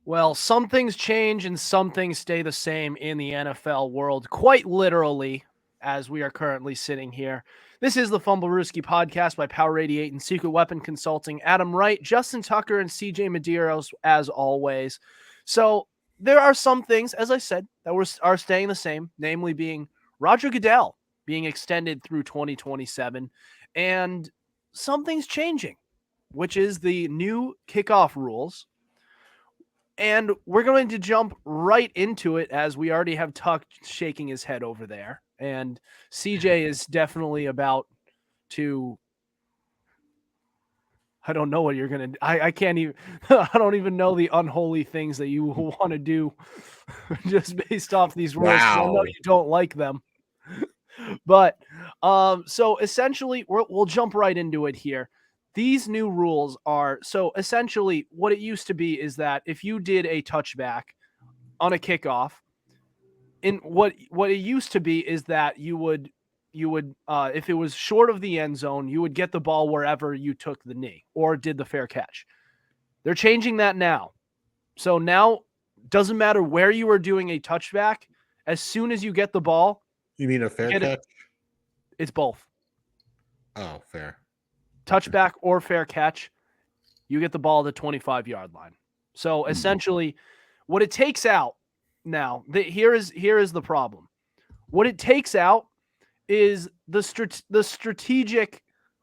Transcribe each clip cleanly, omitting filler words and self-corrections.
Well, some things change and some things stay the same in the NFL world, quite literally, as we are currently sitting here. This is the Fumblerooski podcast by Power 88 and Secret Weapon Consulting. Adam Wright, Justin Tucker, and CJ Medeiros, as always. So there are some things, as I said, that are staying the same, namely being Roger Goodell being extended through 2027, and something's changing, which is the new kickoff rules. And we're going to jump right into it as we already have Tuck shaking his head over there. And CJ is definitely about to. I don't know what you're going to. I can't even. I don't even know the unholy things that you want to do just based off these rules. I know Wow. you don't like them. But so essentially, we'll jump right into it here. These new rules are so essentially what it used to be is that if you did a touchback on a kickoff, in what it used to be is that you would if it was short of the end zone, you would get the ball wherever you took the knee or did the fair catch. They're changing that now. So now doesn't matter where you are doing a touchback, as soon as you get the ball, You mean a fair catch? it's both. Oh, fair. Touchback or fair catch, you get the ball at the 25-yard line. So essentially, what it takes out now, here is the problem. What it takes out is the strategic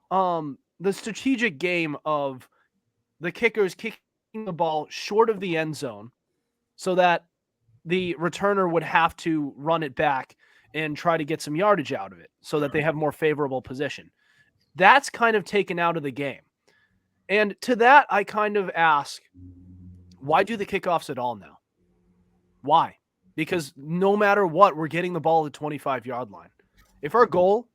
game of the kickers kicking the ball short of the end zone, so that the returner would have to run it back and try to get some yardage out of it, so that they have more favorable position. That's kind of taken out of the game. And to that, I kind of ask, why do the kickoffs at all now? Why? Because no matter what, we're getting the ball at the 25-yard line. If our goal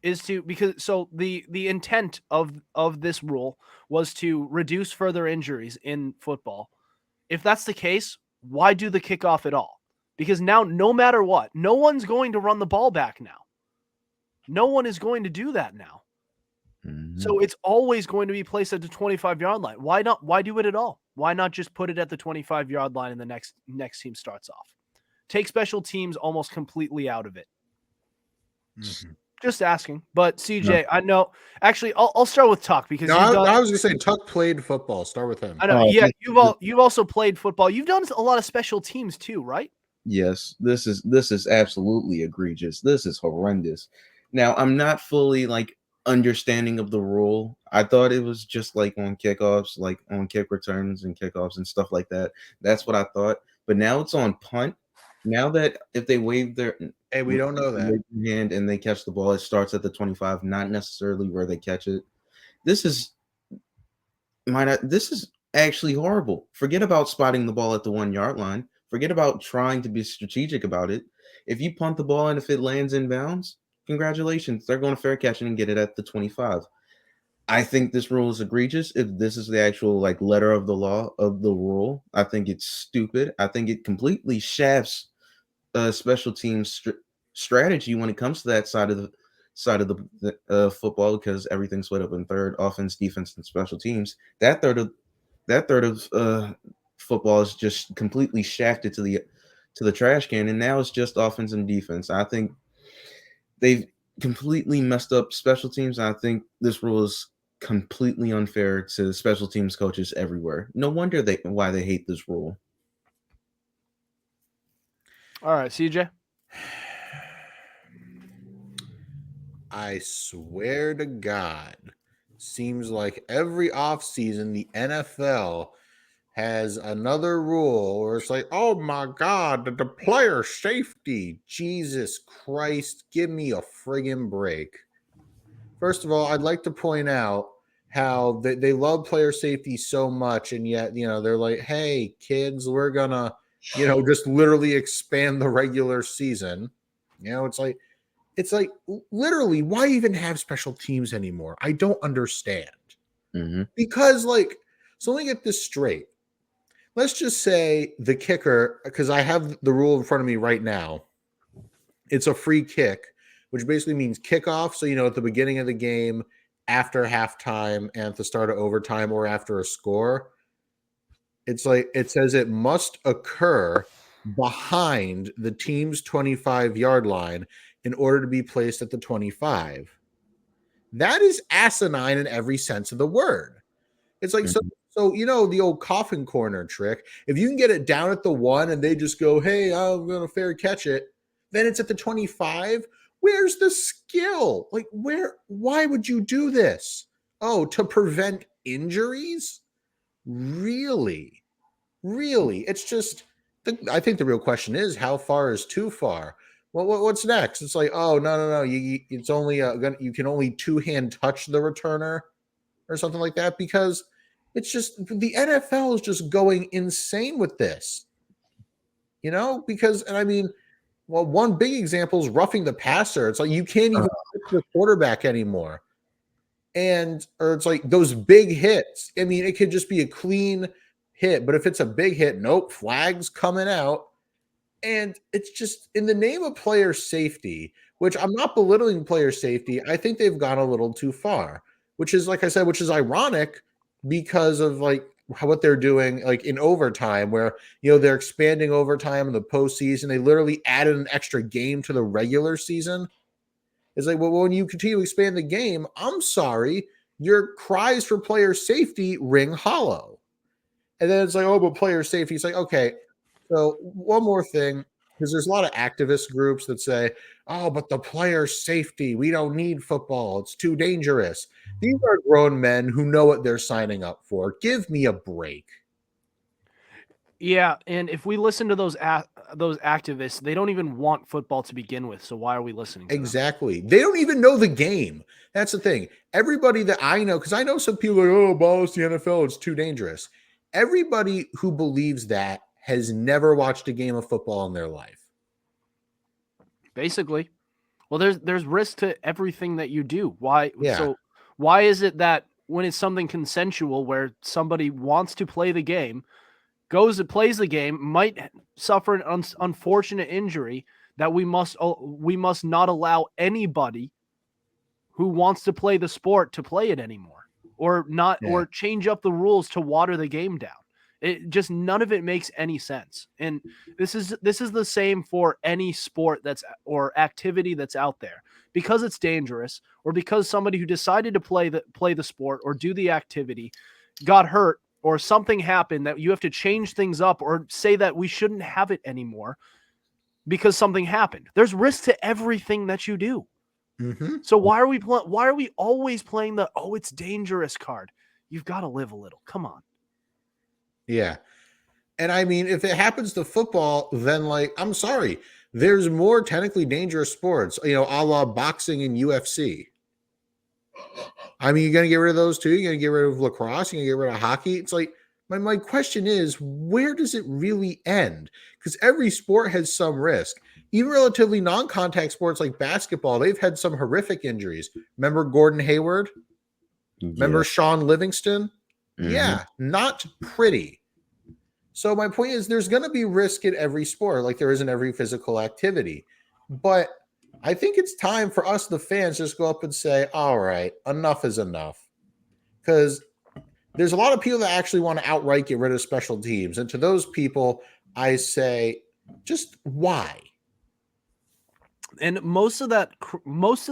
is to, because so the intent of this rule was to reduce further injuries in football. If that's the case, why do the kickoff at all? Because now, no matter what, no one's going to run the ball back now. No one is going to do that now. So it's always going to be placed at the 25-yard line. Why not? Why do it at all? Why not just put it at the 25-yard line and the next team starts off? Take special teams almost completely out of it. Mm-hmm. Just asking. But CJ, I know. Actually, I'll start with Tuck because I was going to say Tuck played football. Start with him. I know. Yeah, you've also played football. You've done a lot of special teams too, right? Yes, this is absolutely egregious. This is horrendous. Now, I'm not fully understanding of the rule. I thought it was just like on kickoffs, like on kick returns and kickoffs and stuff like that. That's what I thought. But now it's on punt. Now that if they wave their we don't know that hand and they catch the ball, it starts at the 25, not necessarily where they catch it. This is actually horrible. Forget about spotting the ball at the 1-yard line. Forget about trying to be strategic about it. If you punt the ball and if it lands in bounds, congratulations. They're going to fair catch it and get it at the 25. I think this rule is egregious. If this is the actual letter of the law of the rule, I think it's stupid. I think it completely shafts special teams strategy when it comes to that side of the football, because everything's split up in third, offense, defense, and special teams. That third of football is just completely shafted to the trash can, and now it's just offense and defense. I think they've completely messed up special teams. I think this rule is completely unfair to special teams coaches everywhere. No wonder why they hate this rule. All right, CJ. I swear to God, seems like every offseason the NFL has another rule where it's like, oh my God, the player safety. Jesus Christ, give me a friggin' break. First of all, I'd like to point out how they love player safety so much, and yet, they're like, hey, kids, we're gonna, just literally expand the regular season. It's like literally, why even have special teams anymore? I don't understand. Mm-hmm. Because so let me get this straight. Let's just say the kicker, because I have the rule in front of me right now. It's a free kick, which basically means kickoff. So, at the beginning of the game, after halftime, and at the start of overtime, or after a score. It's like it says it must occur behind the team's 25-yard line in order to be placed at the 25. That is asinine in every sense of the word. It's like, so you know, the old coffin corner trick. If you can get it down at the 1 and they just go, hey, I'm going to fair catch it, then it's at the 25. Where's the skill? Like, why would you do this? Oh, to prevent injuries? Really? It's just, I think the real question is, how far is too far? Well, what's next? It's like, oh, no. It's only you can only two-hand touch the returner or something like that, because it's just the NFL is just going insane with this, you know, because, and I mean, well, one big example is roughing the passer. It's like you can't even hit the quarterback anymore. Or it's like those big hits. I mean, it could just be a clean hit, but if it's a big hit, nope, flags coming out. And it's just in the name of player safety, which I'm not belittling player safety. I think they've gone a little too far, which is, like I said, which is ironic because of like what they're doing, like in overtime, where, you know, they're expanding overtime in the postseason. They literally added an extra game to the regular season. It's like, well, when you continue to expand the game, I'm sorry, your cries for player safety ring hollow. And then it's like, oh, but player safety. It's like, okay, so one more thing, because there's a lot of activist groups that say, oh, but the player safety, we don't need football. It's too dangerous. These are grown men who know what they're signing up for. Give me a break. Yeah, and if we listen to those activists, they don't even want football to begin with. So why are we listening to them? Exactly. They don't even know the game. That's the thing. Everybody that I know, because I know some people are like, oh, abolish the NFL, it's too dangerous. Everybody who believes that has never watched a game of football in their life. Basically. Well, there's risk to everything that you do. Why? Yeah. So why is it that when it's something consensual where somebody wants to play the game, goes and plays the game, might suffer an unfortunate injury, that we must not allow anybody who wants to play the sport to play it anymore, or not, or change up the rules to water the game down? It just, none of it makes any sense. And this is the same for any sport or activity that's out there. Because it's dangerous, or because somebody who decided to play the sport or do the activity got hurt, or something happened that you have to change things up or say that we shouldn't have it anymore because something happened. There's risk to everything that you do. Mm-hmm. So why are we always playing the, oh, it's dangerous card? You've got to live a little. Come on. Yeah. And I mean, if it happens to football, then, like, I'm sorry, there's more technically dangerous sports, you know, a la boxing and UFC. I mean, you're going to get rid of those too? You're going to get rid of lacrosse? You're going to get rid of hockey? It's like, my question is, where does it really end? Because every sport has some risk. Even relatively non-contact sports like basketball, they've had some horrific injuries. Remember Gordon Hayward? Remember Sean Livingston? Mm-hmm. Yeah, not pretty. So my point is, there's going to be risk in every sport, like there is in every physical activity. But I think it's time for us, the fans, just go up and say, all right, enough is enough. Because there's a lot of people that actually want to outright get rid of special teams. And to those people, I say, just why? And most of that group most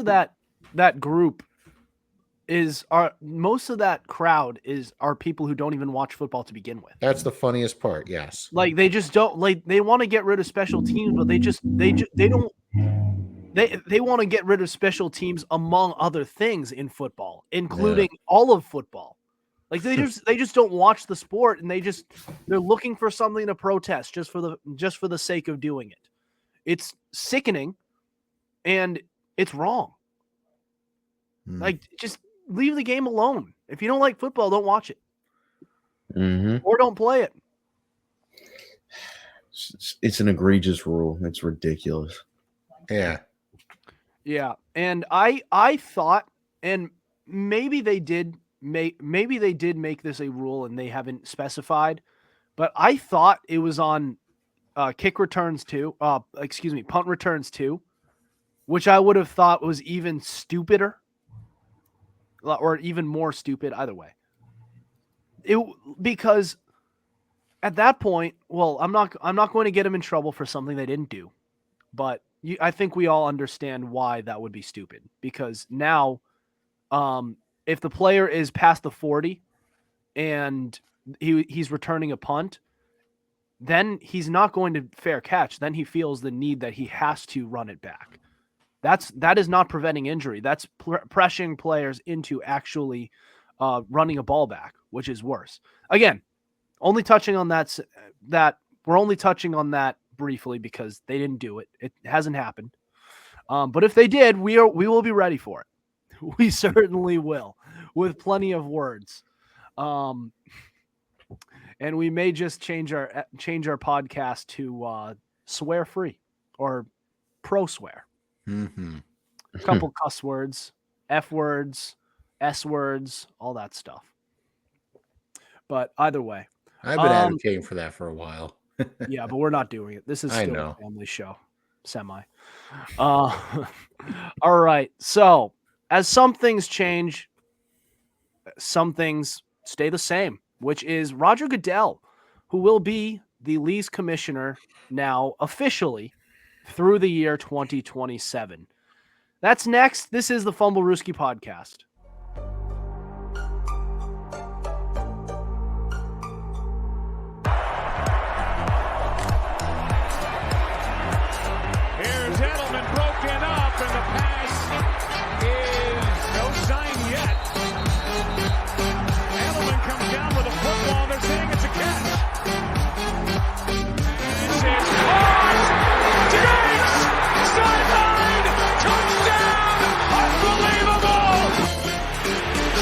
of that crowd are people who don't even watch football to begin with. That's the funniest part. Yes. Like, they just don't, like, they want to get rid of special teams, but they want to get rid of special teams among other things in football, including all of football. Like, they just don't watch the sport, and they're looking for something to protest just for the sake of doing it. It's sickening, and it's wrong. Like, just leave the game alone. If you don't like football, don't watch it. Mm-hmm. Or don't play it. It's an egregious rule. It's ridiculous. Yeah. Yeah. And I thought, and maybe they did make this a rule and they haven't specified, but I thought it was on punt returns too, which I would have thought was even stupider, or even more stupid, either way. Because at that point, well, I'm not going to get him in trouble for something they didn't do, but I think we all understand why that would be stupid, because now, if the player is past the 40 and he's returning a punt, then he's not going to fair catch. Then he feels the need that he has to run it back. That is not preventing injury. That's pressuring players into actually running a ball back, which is worse. Again, only touching on that we're only touching on that briefly because they didn't do it. It hasn't happened. But if they did, we will be ready for it. We certainly will, with plenty of words. And we may just change our podcast to swear free or pro swear. Mm-hmm. A couple cuss words, F words, S words, all that stuff. But either way, I've been advocating for that for a while. yeah, but we're not doing it. This is I still know. a family show, semi. All right. So as some things change, some things stay the same, which is Roger Goodell, who will be the Lee's commissioner now officially through the year 2027. That's next. This is the Fumblerooski podcast. Here's Edelman broken up, and the pass is no sign yet. Edelman comes down with a football. They're saying it's a catch. This is caught. Diggs! Sideline! Touchdown! Unbelievable!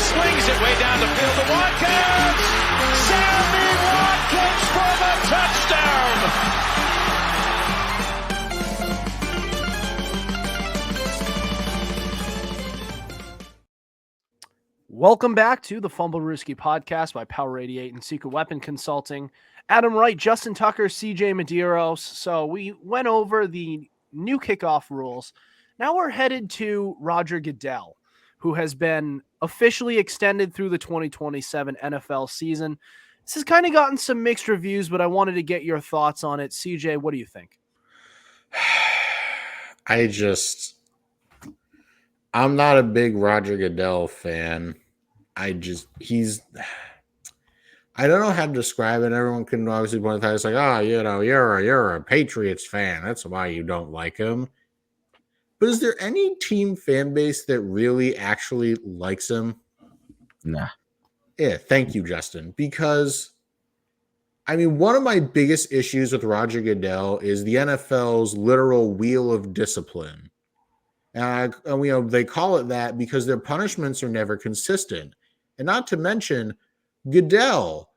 Swings it way down the field to Watkins. Sammy Watkins for the touchdown! Welcome back to the Fumblerooski podcast by Power 88 and Secret Weapon Consulting. Adam Wright, Justin Tucker, CJ Medeiros. So we went over the new kickoff rules. Now we're headed to Roger Goodell, who has been officially extended through the 2027 NFL season. This has kind of gotten some mixed reviews, but I wanted to get your thoughts on it. CJ, what do you think? I'm not a big Roger Goodell fan. I don't know how to describe it. Everyone can obviously point out, it's like, you're a Patriots fan. That's why you don't like him. But is there any team fan base that really actually likes him? Nah. Yeah, thank you, Justin. Because, I mean, one of my biggest issues with Roger Goodell is the NFL's literal wheel of discipline. And they call it that because their punishments are never consistent. And not to mention, Goodell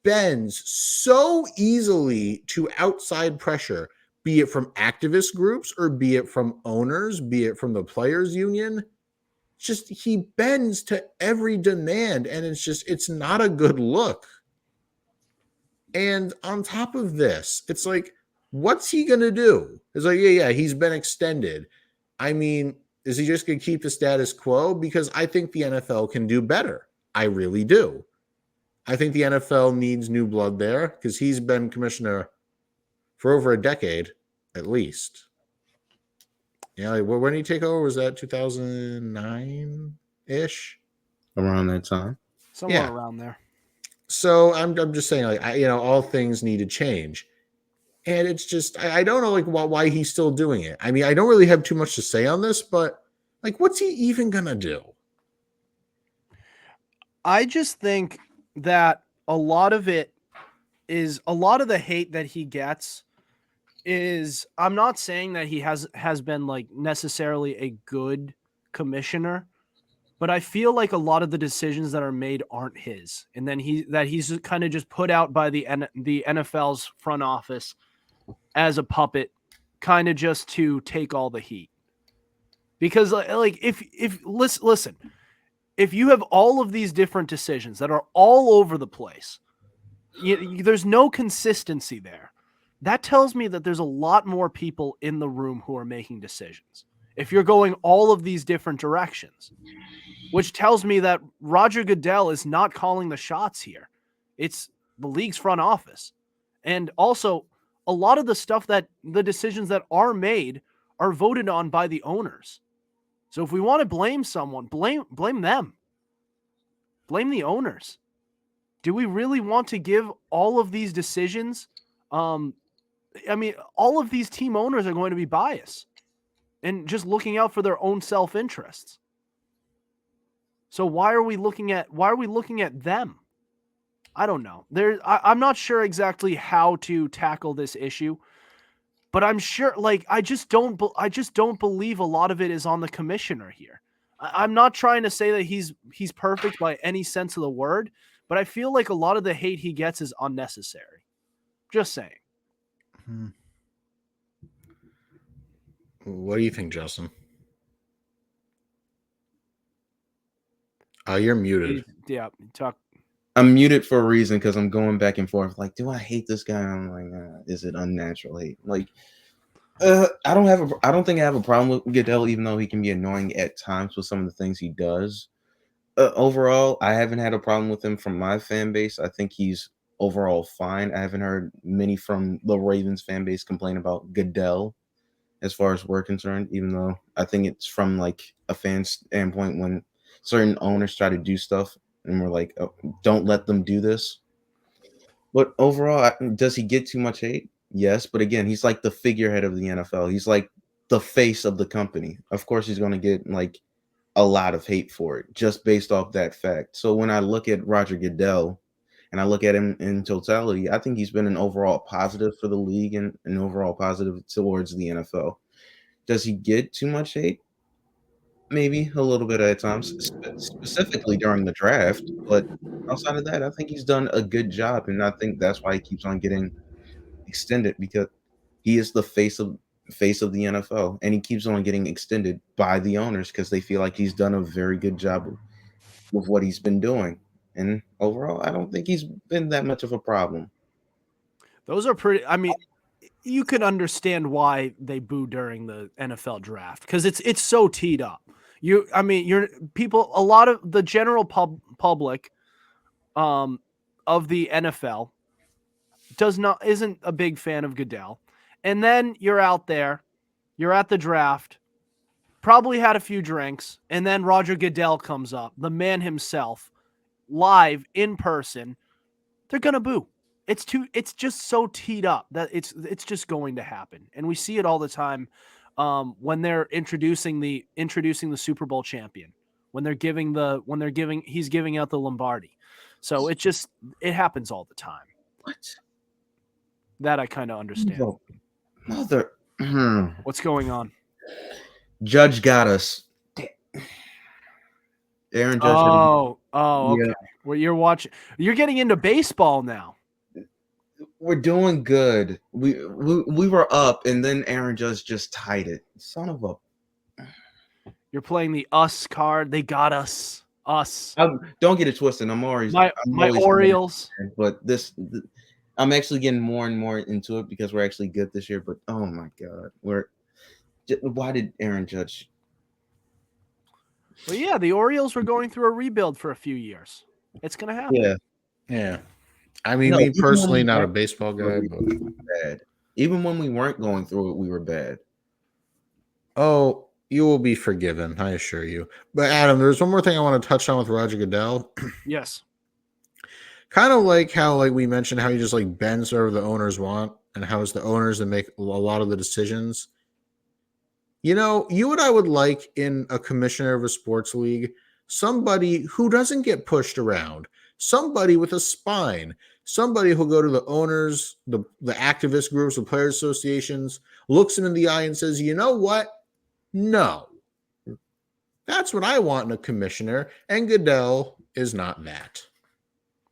bends so easily to outside pressure, be it from activist groups or be it from owners, be it from the players union. Just he bends to every demand, and it's not a good look. And on top of this, it's like, what's he gonna do? It's like, yeah, he's been extended. I mean, is he just going to keep the status quo? Because I think the NFL can do better. I really do. I think the NFL needs new blood there because he's been commissioner for over a decade, at least. Yeah, when did he take over? Was that 2009-ish? Around that time. Somewhere around there. So I'm just saying, like, all things need to change. And it's just, I don't know, like, why he's still doing it. I mean, I don't really have too much to say on this, but, like, what's he even going to do? I just think that a lot of the hate that he gets is, I'm not saying that he has been, like, necessarily a good commissioner, but I feel like a lot of the decisions that are made aren't his. And then he's kind of just put out by the NFL's front office as a puppet, kind of just to take all the heat. Because, like, if listen, if you have all of these different decisions that are all over the place, there's no consistency there. That tells me that there's a lot more people in the room who are making decisions. If you're going all of these different directions, which tells me that Roger Goodell is not calling the shots here. It's the league's front office. And also, a lot of the stuff that the decisions that are made are voted on by the owners. So if we want to blame someone, blame them. Blame the owners. Do we really want to give all of these decisions? I mean, all of these team owners are going to be biased and just looking out for their own self-interests. So why are we looking at them? I don't know. I'm not sure exactly how to tackle this issue, but I'm sure, like, I just don't believe a lot of it is on the commissioner here. I'm not trying to say that he's perfect by any sense of the word, but I feel like a lot of the hate he gets is unnecessary. Just saying. What do you think, Justin? You're muted. Yeah, talk. I'm muted for a reason because I'm going back and forth. Like, do I hate this guy? I'm like, is it unnatural hate? Like, I don't think I have a problem with Goodell, even though he can be annoying at times with some of the things he does. Overall, I haven't had a problem with him from my fan base. I think he's overall fine. I haven't heard many from the Ravens fan base complain about Goodell as far as we're concerned, even though I think it's from like a fan standpoint when certain owners try to do stuff and we're like, oh, don't let them do this. But overall, does he get too much hate? Yes, but again, he's like the figurehead of the NFL. He's like the face of the company. Of course, he's going to get like a lot of hate for it just based off that fact. So when I look at Roger Goodell and I look at him in totality, I think he's been an overall positive for the league and an overall positive towards the NFL. Does he get too much hate? Maybe a little bit at times, specifically during the draft. But outside of that, I think he's done a good job. And I think that's why he keeps on getting extended, because he is the face of the NFL, and he keeps on getting extended by the owners because they feel like he's done a very good job with what he's been doing. And overall, I don't think he's been that much of a problem. Those are pretty. I mean, you can understand why they boo during the NFL draft because it's so teed up. A lot of the general public of the NFL isn't a big fan of Goodell. And then you're out there, you're at the draft, probably had a few drinks, and then Roger Goodell comes up, the man himself, live in person. They're gonna boo. It's just so teed up that it's just going to happen, and we see it all the time when they're introducing the Super Bowl champion, he's giving out the Lombardi. So it happens all the time. What? That I kind of understand. Mother, what's going on? Judge got us. Aaron Judge. Oh, okay. Yeah. Well, you're getting into baseball now. We're doing good. We were up, and then Aaron Judge just tied it. Son of a. You're playing the us card. They got us. Us. Don't get it twisted. I'm always my Orioles. But I'm actually getting more and more into it because we're actually good this year. But oh my God, why did Aaron Judge? Well, yeah, the Orioles were going through a rebuild for a few years. It's gonna happen. Yeah. I mean, me personally, not a baseball guy, but bad. Even when we weren't going through it, we were bad. Oh, you will be forgiven, I assure you. But Adam, there's one more thing I want to touch on with Roger Goodell. Yes. Kind of like how, like we mentioned, how he just like bends whatever the owners want, and how it's the owners that make a lot of the decisions. You know what I would like in a commissioner of a sports league? Somebody who doesn't get pushed around. Somebody with a spine. Somebody who'll go to the owners, the activist groups, the players associations, looks them in the eye and says, you know what? No. That's what I want in a commissioner, and Goodell is not that.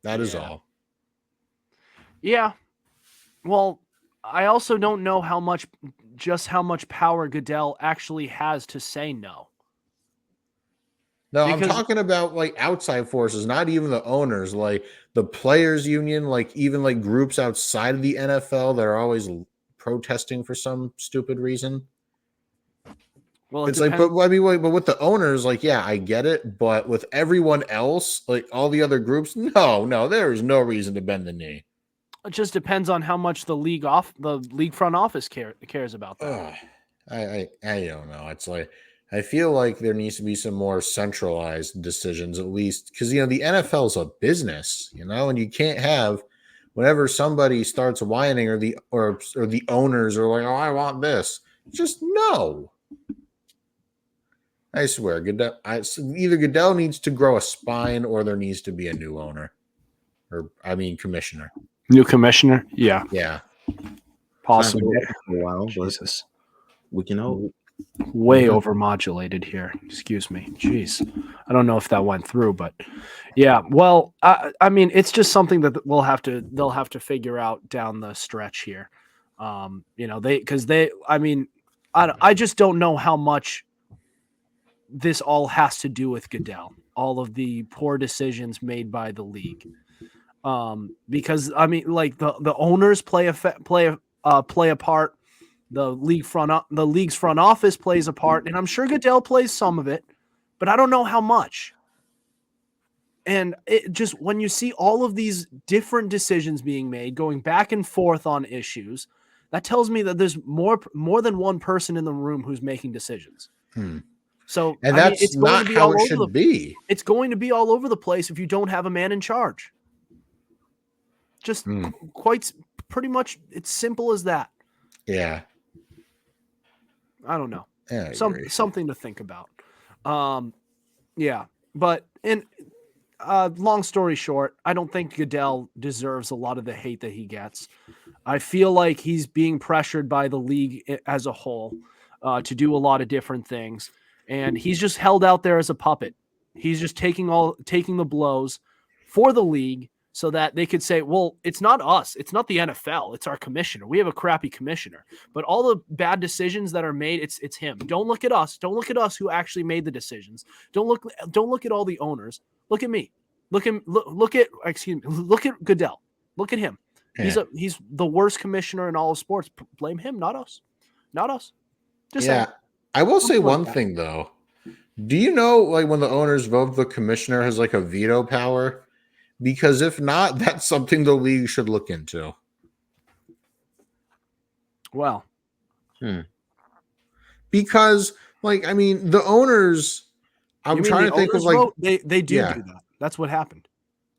That is all. Yeah. Well, I also don't know how much power Goodell actually has to say no. No, I'm talking about like outside forces, not even the owners, like the players union, like even like groups outside of the NFL that are always protesting for some stupid reason. Well, it's like, but with the owners, like, yeah, I get it. But with everyone else, like all the other groups, no, there is no reason to bend the knee. It just depends on how much the league front office cares about that. I don't know. It's like I feel like there needs to be some more centralized decisions, at least because the NFL is a business, and you can't have whenever somebody starts whining or the owners are like, oh, I want this. Just no. I swear, either Goodell needs to grow a spine or there needs to be a new owner, commissioner. New commissioner, yeah, possibly. For a while, but Jesus, we can hope. Way overmodulated here. Excuse me. Jeez, I don't know if that went through, but yeah. Well, I mean, it's just something that they'll have to figure out down the stretch here. I just don't know how much this all has to do with Goodell, all of the poor decisions made by the league. Because I mean, like the owners play a part, the league's front office plays a part, and I'm sure Goodell plays some of it, but I don't know how much. And it just, when you see all of these different decisions being made, going back and forth on issues, that tells me that there's more than one person in the room who's making decisions. So, it's not how it should be. It's going to be all over the place if you don't have a man in charge. Just pretty much, it's simple as that. Yeah. I don't know. Yeah, something to think about. Yeah, but long story short, I don't think Goodell deserves a lot of the hate that he gets. I feel like he's being pressured by the league as a whole to do a lot of different things. And he's just held out there as a puppet. He's just taking the blows for the league so that they could say, well, it's not us. It's not the NFL. It's our commissioner. We have a crappy commissioner. But all the bad decisions that are made, it's him. Don't look at us. Don't look at us who actually made the decisions. Don't look at all the owners. Look at me. Look at Goodell. Look at him. Yeah. He's the worst commissioner in all of sports. Blame him, not us. Not us. Just saying. I will say one thing though. Do you know, like, when the owners vote, the commissioner has like a veto power? Because if not, that's something the league should look into. Well, because, like, I mean, the owners. I'm trying to think of like they do that. That's what happened.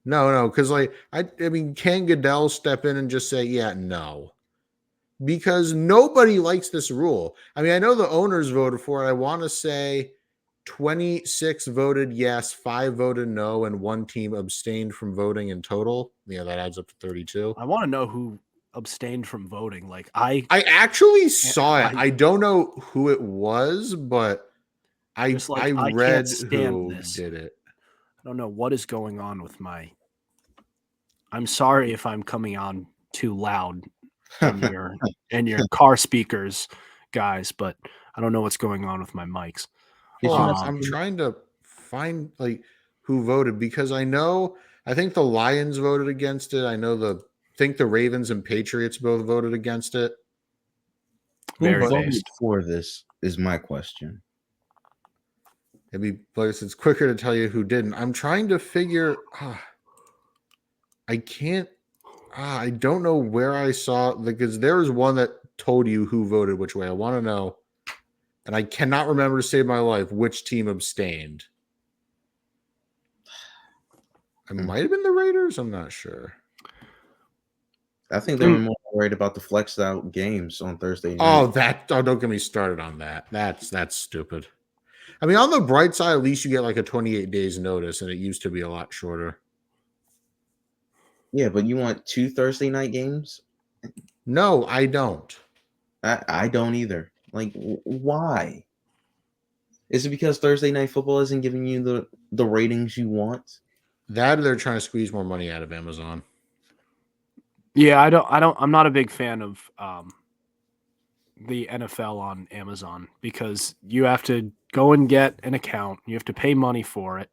No, because like I mean, can Goodell step in and just say, yeah, no? Because nobody likes this rule. I mean, I know the owners voted for it. I want to say 26 voted yes, 5 voted no, and 1 team abstained from voting in total. Yeah, that adds up to 32. I want to know who abstained from voting. Like I actually saw it. I don't know who it was, but I read who did it. I don't know what is going on with I'm sorry if I'm coming on too loud in your car speakers, guys, but I don't know what's going on with my mics. I'm trying to find like who voted, because I think the Lions voted against it. I think the Ravens and Patriots both voted against it. Who voted for this is my question. It's quicker to tell you who didn't. I'm trying to figure. I can't. I don't know where I saw, because there was one that told you who voted which way. I want to know, and I cannot remember to save my life which team abstained. It might have been the Raiders. I'm not sure. I think they were more worried about the flexed out games on Thursday night. Don't get me started on that. That's stupid. I mean, on the bright side, at least you get like a 28 days notice, and it used to be a lot shorter. Yeah, but you want 2 Thursday night games? No, I don't. I don't either. Like, why? Is it because Thursday night football isn't giving you the ratings you want? That, they're trying to squeeze more money out of Amazon. Yeah, I'm not a big fan of the NFL on Amazon, because you have to go and get an account. You have to pay money for it.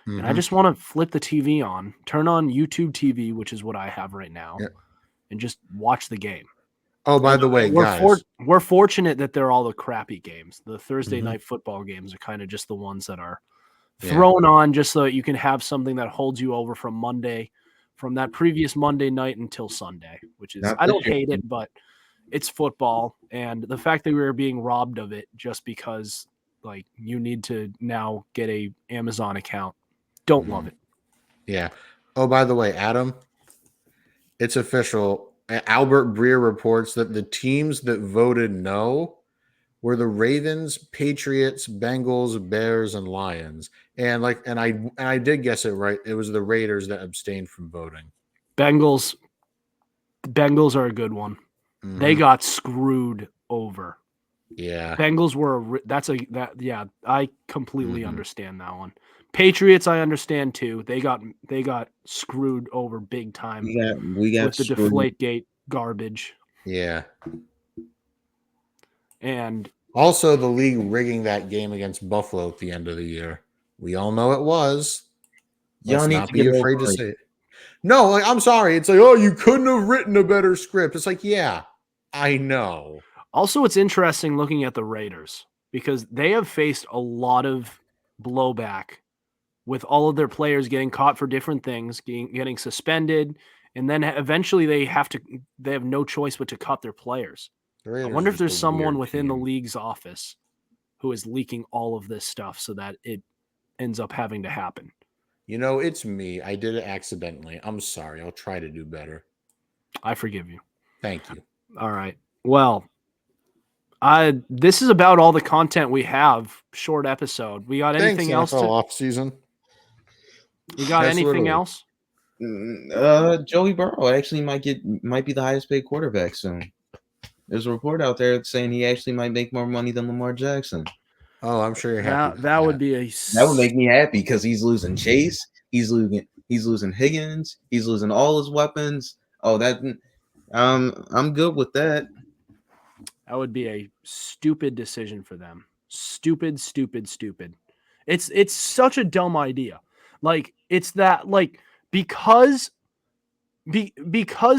And I just want to flip the TV on, turn on YouTube TV, which is what I have right now, and just watch the game. Oh, by the way, guys, we're fortunate that they're all the crappy games. The Thursday night football games are kind of just the ones that are thrown on just so that you can have something that holds you over from Monday from that previous Monday night until Sunday, which is, Not I this don't year. hate it, but it's football. And the fact that we were being robbed of it just because like you need to now get a Amazon account. Don't love it. Yeah. Oh, by the way, Adam, it's official. Albert Breer reports that the teams that voted no were the Ravens, Patriots, Bengals, Bears, and Lions. And I did guess it right. It was the Raiders that abstained from voting. Bengals are a good one. They Mhm. got screwed over. Yeah. Bengals were I completely Mhm. understand that one. Patriots, I understand too. They got screwed over big time We got with the screwed. Deflategate garbage. Yeah. And Also, the league rigging that game against Buffalo at the end of the year. We all know it was. Y'all Let's need not to be get afraid over to it. say it. No, like, I'm sorry. It's like, oh, you couldn't have written a better script. It's like, yeah, I know. also it's interesting looking at the Raiders because they have faced a lot of blowback with all of their players getting caught for different things, getting suspended, and then eventually they have no choice but to cut their players. The I Raiders wonder are if there's just a someone weird within the team. league's office who is leaking all of this stuff so that it ends up having to happen. You know, it's me. I did it accidentally. I'm sorry. I'll try to do better. I forgive you. Thank you. All right. Well, this is about all the content we have. Short episode. We got Thanks, anything else? NFL off season. We got That's anything literally- else? Joey Burrow actually might be the highest paid quarterback soon. There's a report out there saying he actually might make more money than Lamar Jackson. Oh, I'm sure you're happy. with That would be a That would make me happy because he's losing Chase, he's losing Higgins, he's losing all his weapons. Oh, I'm good with that. That would be a stupid decision for them. Stupid. It's such a dumb idea. Like it's that like because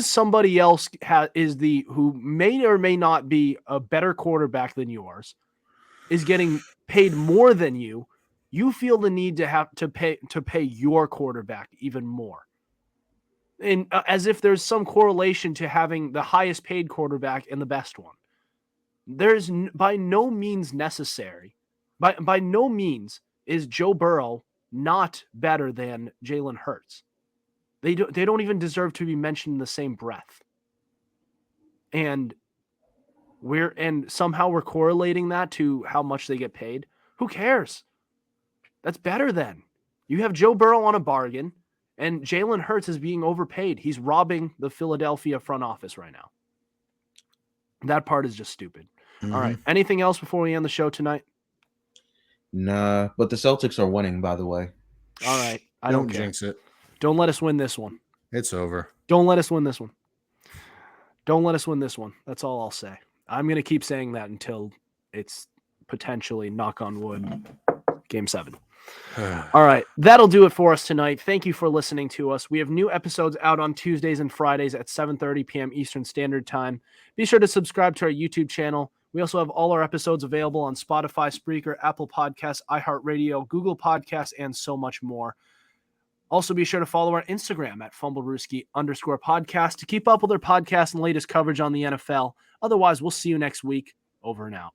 somebody else is who may or may not be a better quarterback than yours is getting paid more than you. You feel the need to have to pay your quarterback even more. And as if there's some correlation to having the highest paid quarterback and the best one. There's by no means necessary. By no means is Joe Burrow not better than Jalen Hurts. They don't even deserve to be mentioned in the same breath. And somehow we're correlating that to how much they get paid. Who cares? That's better than. You have Joe Burrow on a bargain, and Jalen Hurts is being overpaid. He's robbing the Philadelphia front office right now. That part is just stupid. Mhm. All right. Anything else before we end the show tonight? Nah, but the Celtics are winning, by the way. All right. I Don't don't care. jinx it. Don't let us win this one. It's over. Don't let us win this one. Don't let us win this one. That's all I'll say. I'm going to keep saying that until it's potentially, knock on wood, Game 7. All right. That'll do it for us tonight. Thank you for listening to us. We have new episodes out on Tuesdays and Fridays at 7:30 p.m. Eastern Standard Time. Be sure to subscribe to our YouTube channel. We also have all our episodes available on Spotify, Spreaker, Apple Podcasts, iHeartRadio, Google Podcasts, and so much more. Also, be sure to follow our Instagram at Fumblerooski_podcast to keep up with our podcast and latest coverage on the NFL. Otherwise, we'll see you next week. Over and out.